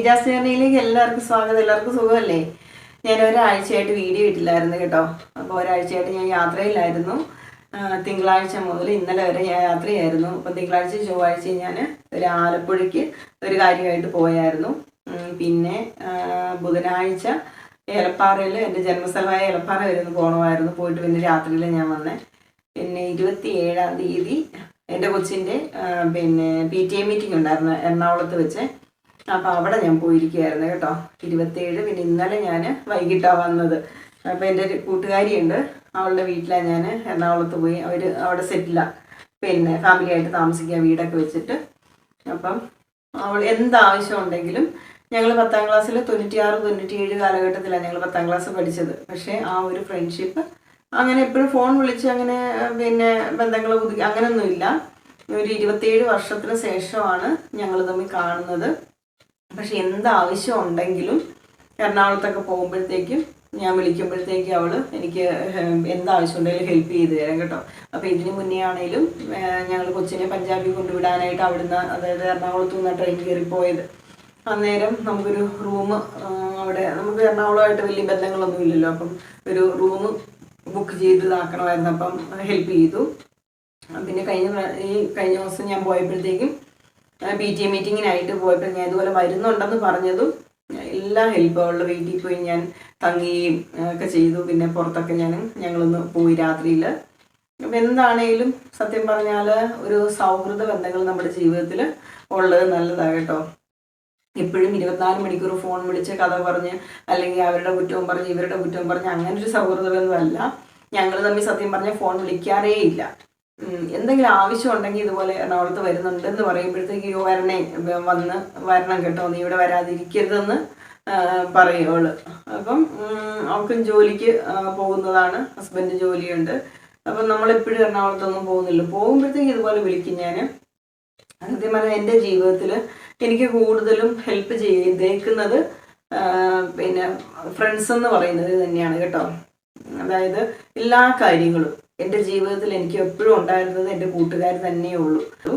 ഷീജാസ് ജേർണിയിലേക്ക് എല്ലാവർക്കും സ്വാഗതം. എല്ലാവർക്കും സുഖമല്ലേ? ഞാൻ ഒരാഴ്ചയായിട്ട് വീഡിയോ ഇട്ടില്ലായിരുന്നു കേട്ടോ. അപ്പോൾ ഒരാഴ്ചയായിട്ട് ഞാൻ യാത്രയിലായിരുന്നു. തിങ്കളാഴ്ച മുതൽ ഇന്നലെ വരെ ഞാൻ യാത്രയായിരുന്നു. അപ്പോൾ തിങ്കളാഴ്ച ചൊവ്വാഴ്ച ഞാൻ ഒരു ആലപ്പുഴയ്ക്ക് ഒരു കാര്യമായിട്ട് പോയായിരുന്നു. പിന്നെ ബുധനാഴ്ച ഏലപ്പാറയിൽ എൻ്റെ ജന്മസ്ഥലമായ ഏലപ്പാറ വരെ ഒന്ന് പോകണമായിരുന്നു. പോയിട്ട് പിന്നെ രാത്രിയിൽ ഞാൻ വന്നേ. പിന്നെ 27-ാം തീയതി എൻ്റെ കൊച്ചിൻ്റെ പിന്നെ PTA മീറ്റിംഗ് ഉണ്ടായിരുന്നു എറണാകുളത്ത് വെച്ച്. അപ്പോൾ അവിടെ ഞാൻ പോയിരിക്കുകയായിരുന്നു കേട്ടോ. 27. പിന്നെ ഇന്നലെ ഞാൻ വൈകിട്ടാണ് വന്നത്. അപ്പോൾ എൻ്റെ ഒരു കൂട്ടുകാരിയുണ്ട്, അവളുടെ വീട്ടിലാണ് ഞാൻ എറണാകുളത്ത് പോയി. അവർ അവിടെ സെറ്റിലാണ്, പിന്നെ ഫാമിലിയായിട്ട് താമസിക്കുക, വീടൊക്കെ വെച്ചിട്ട്. അപ്പം അവൾ എന്താവശ്യം ഉണ്ടെങ്കിലും, ഞങ്ങൾ 10ാം ക്ലാസ്സിൽ 96-97 കാലഘട്ടത്തിലാണ് ഞങ്ങൾ 10ാം ക്ലാസ് പഠിച്ചത്. പക്ഷേ ആ ഒരു ഫ്രണ്ട്ഷിപ്പ് അങ്ങനെ എപ്പോഴും ഫോൺ വിളിച്ച് അങ്ങനെ പിന്നെ ബന്ധങ്ങൾ പുതുക്കി അങ്ങനെയൊന്നുമില്ല. ഒരു 27 വർഷത്തിന് ശേഷമാണ് ഞങ്ങൾ തമ്മിൽ കാണുന്നത്. പക്ഷെ എന്താവശ്യം ഉണ്ടെങ്കിലും എറണാകുളത്തൊക്കെ പോകുമ്പോഴത്തേക്കും ഞാൻ വിളിക്കുമ്പോഴത്തേക്കും അവൾ എനിക്ക് എന്താവശ്യം ഉണ്ടെങ്കിലും ഹെൽപ്പ് ചെയ്ത് തരാം കേട്ടോ. അപ്പോൾ ഇതിന് മുന്നേ ആണെങ്കിലും ഞങ്ങൾ കൊച്ചിനെ പഞ്ചാബിൽ കൊണ്ടുവിടാനായിട്ട് അവിടുന്ന്, അതായത് എറണാകുളത്തു നിന്ന് ട്രെയിൻ കയറി പോയത്. അന്നേരം നമുക്കൊരു റൂം അവിടെ, നമുക്ക് എറണാകുളമായിട്ട് വലിയ ബന്ധങ്ങളൊന്നും ഇല്ലല്ലോ. അപ്പം ഒരു റൂം ബുക്ക് ചെയ്ത് ഇതാക്കണമായിരുന്നു. അപ്പം ഹെൽപ്പ് ചെയ്തു. പിന്നെ കഴിഞ്ഞ ദിവസം ഞാൻ പോയപ്പോഴത്തേക്കും PTA മീറ്റിങ്ങിനായിട്ട് പോയപ്പോൾ ഞാൻ ഇതുപോലെ വരുന്നുണ്ടെന്ന് പറഞ്ഞതും എല്ലാ ഹെൽപ്പും അവളുടെ വീട്ടിൽ പോയി ഞാൻ തങ്ങുകയും ഒക്കെ ചെയ്തു. പിന്നെ പുറത്തൊക്കെ ഞങ്ങളൊന്ന് പോയി രാത്രിയിൽ. അപ്പം എന്താണേലും സത്യം പറഞ്ഞാൽ ഒരു സൗഹൃദ ബന്ധങ്ങൾ നമ്മുടെ ജീവിതത്തിൽ ഉള്ളത് നല്ലതാണ് കേട്ടോ. എപ്പോഴും 24 മണിക്കൂർ ഫോൺ വിളിച്ച് കഥ പറഞ്ഞ്, അല്ലെങ്കിൽ അവരുടെ കുറ്റവും പറഞ്ഞ് ഇവരുടെ കുറ്റവും പറഞ്ഞ് അങ്ങനെ ഒരു സൗഹൃദ ബന്ധമല്ല. ഞങ്ങൾ തമ്മിൽ സത്യം പറഞ്ഞാൽ ഫോൺ വിളിക്കാറേ ഇല്ല. എന്തെങ്കിലും ആവശ്യം ഉണ്ടെങ്കിൽ ഇതുപോലെ എറണാകുളത്ത് വരുന്നുണ്ടെന്ന് പറയുമ്പോഴത്തേക്ക് വരണം കേട്ടോ, നീ ഇവിടെ വരാതിരിക്കരുതെന്ന് പറയും അവള്. അപ്പം അവൾക്കും ജോലിക്ക് പോകുന്നതാണ്, ഹസ്ബൻഡ് ജോലിയുണ്ട്. അപ്പം നമ്മളെപ്പോഴും എറണാകുളത്തൊന്നും പോകുന്നില്ല. പോകുമ്പോഴത്തേക്ക് ഇതുപോലെ വിളിക്കും ഞാൻ. സത്യം പറഞ്ഞാൽ എൻ്റെ ജീവിതത്തിൽ എനിക്ക് കൂടുതലും ഹെൽപ്പ് ചെയ്തേക്കുന്നത് പിന്നെ ഫ്രണ്ട്സ് എന്ന് പറയുന്നത് തന്നെയാണ് കേട്ടോ. അതായത് എല്ലാ കാര്യങ്ങളും എൻ്റെ ജീവിതത്തിൽ എനിക്ക് എപ്പോഴും ഉണ്ടായിരുന്നത് എൻ്റെ കൂട്ടുകാർ തന്നെയേ ഉള്ളൂ.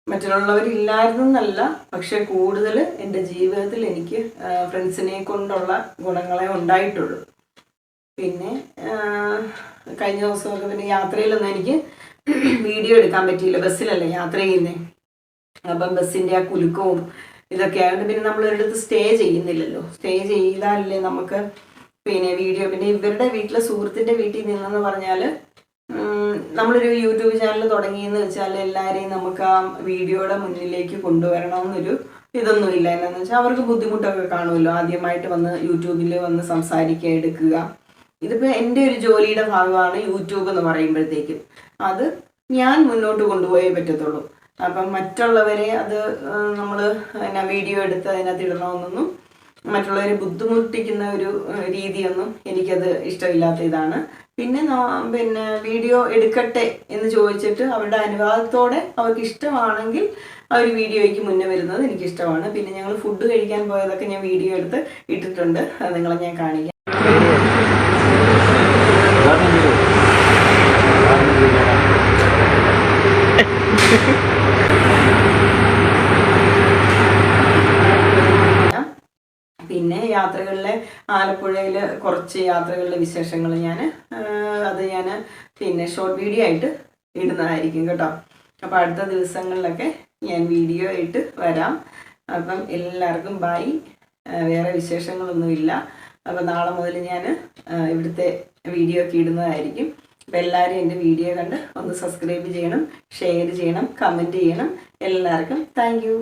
മറ്റുള്ളവരില്ലായിരുന്നല്ല, പക്ഷെ കൂടുതൽ എൻ്റെ ജീവിതത്തിൽ എനിക്ക് ഫ്രണ്ട്സിനെ കൊണ്ടുള്ള ഗുണങ്ങളെ ഉണ്ടായിട്ടുള്ളൂ. പിന്നെ കഴിഞ്ഞ ദിവസമൊക്കെ പിന്നെ യാത്രയിലൊന്നും എനിക്ക് വീഡിയോ എടുക്കാൻ പറ്റിയില്ല. ബസ്സിലല്ലേ യാത്ര ചെയ്യുന്നത്. അപ്പം ബസ്സിൻ്റെ ആ കുലുക്കവും ഇതൊക്കെ ആയതുകൊണ്ട് പിന്നെ നമ്മളൊരിടത്ത് സ്റ്റേ ചെയ്യുന്നില്ലല്ലോ. സ്റ്റേ ചെയ്താലല്ലേ നമുക്ക് പിന്നെ വീഡിയോ. പിന്നെ ഇവരുടെ വീട്ടിലെ സുഹൃത്തിൻ്റെ വീട്ടിൽ നിന്നെന്ന് പറഞ്ഞാൽ നമ്മളൊരു യൂട്യൂബ് ചാനൽ തുടങ്ങിയെന്ന് വെച്ചാൽ എല്ലാവരെയും നമുക്ക് ആ വീഡിയോയുടെ മുന്നിലേക്ക് കൊണ്ടുവരണമെന്നൊരു ഇതൊന്നുമില്ല. എന്നാന്ന് വെച്ചാൽ അവർക്ക് ബുദ്ധിമുട്ടൊക്കെ കാണുമല്ലോ, ആദ്യമായിട്ട് വന്ന് യൂട്യൂബിൽ വന്ന് സംസാരിക്കുക, എടുക്കുക. ഇതിപ്പോൾ എൻ്റെ ഒരു ജോലിയുടെ ഭാഗമാണ് യൂട്യൂബ് എന്ന് പറയുമ്പോഴത്തേക്കും. അത് ഞാൻ മുന്നോട്ട് കൊണ്ടുപോയേ പറ്റത്തുള്ളൂ. അപ്പം മറ്റുള്ളവരെ അത് നമ്മൾ വീഡിയോ എടുത്ത് അതിനകത്ത് ഇടണമെന്നൊന്നും, മറ്റുള്ളവരെ ബുദ്ധിമുട്ടിക്കുന്ന ഒരു രീതിയൊന്നും എനിക്കത് ഇഷ്ടമില്ലാത്ത ഇതാണ്. പിന്നെ വീഡിയോ എടുക്കട്ടെ എന്ന് ചോദിച്ചിട്ട് അവരുടെ അനുവാദത്തോടെ അവർക്ക് ഇഷ്ടമാണെങ്കിൽ അവർ വീഡിയോയ്ക്ക് മുന്നേ വരുന്നത് എനിക്കിഷ്ടമാണ്. പിന്നെ ഞങ്ങൾ ഫുഡ് കഴിക്കാൻ പോയതൊക്കെ ഞാൻ വീഡിയോ എടുത്ത് ഇട്ടിട്ടുണ്ട്, അത് നിങ്ങളെ ഞാൻ കാണിക്കാം. പിന്നെ യാത്രകളിലെ ആലപ്പുഴയിൽ കുറച്ച് യാത്രകളിലെ വിശേഷങ്ങൾ ഞാൻ പിന്നെ ഷോർട്ട് വീഡിയോ ആയിട്ട് ഇടുന്നതായിരിക്കും കേട്ടോ. അപ്പോൾ അടുത്ത ദിവസങ്ങളിലൊക്കെ ഞാൻ വീഡിയോ ആയിട്ട് വരാം. അപ്പം എല്ലാവർക്കും ബൈ. വേറെ വിശേഷങ്ങളൊന്നുമില്ല. അപ്പം നാളെ മുതൽ ഞാൻ ഇവിടുത്തെ വീഡിയോ ഒക്കെ ഇടുന്നതായിരിക്കും. അപ്പം എല്ലാവരും എൻ്റെ വീഡിയോ കണ്ട് ഒന്ന് സബ്സ്ക്രൈബ് ചെയ്യണം, ഷെയർ ചെയ്യണം, കമൻറ്റ് ചെയ്യണം. എല്ലാവർക്കും താങ്ക് യു.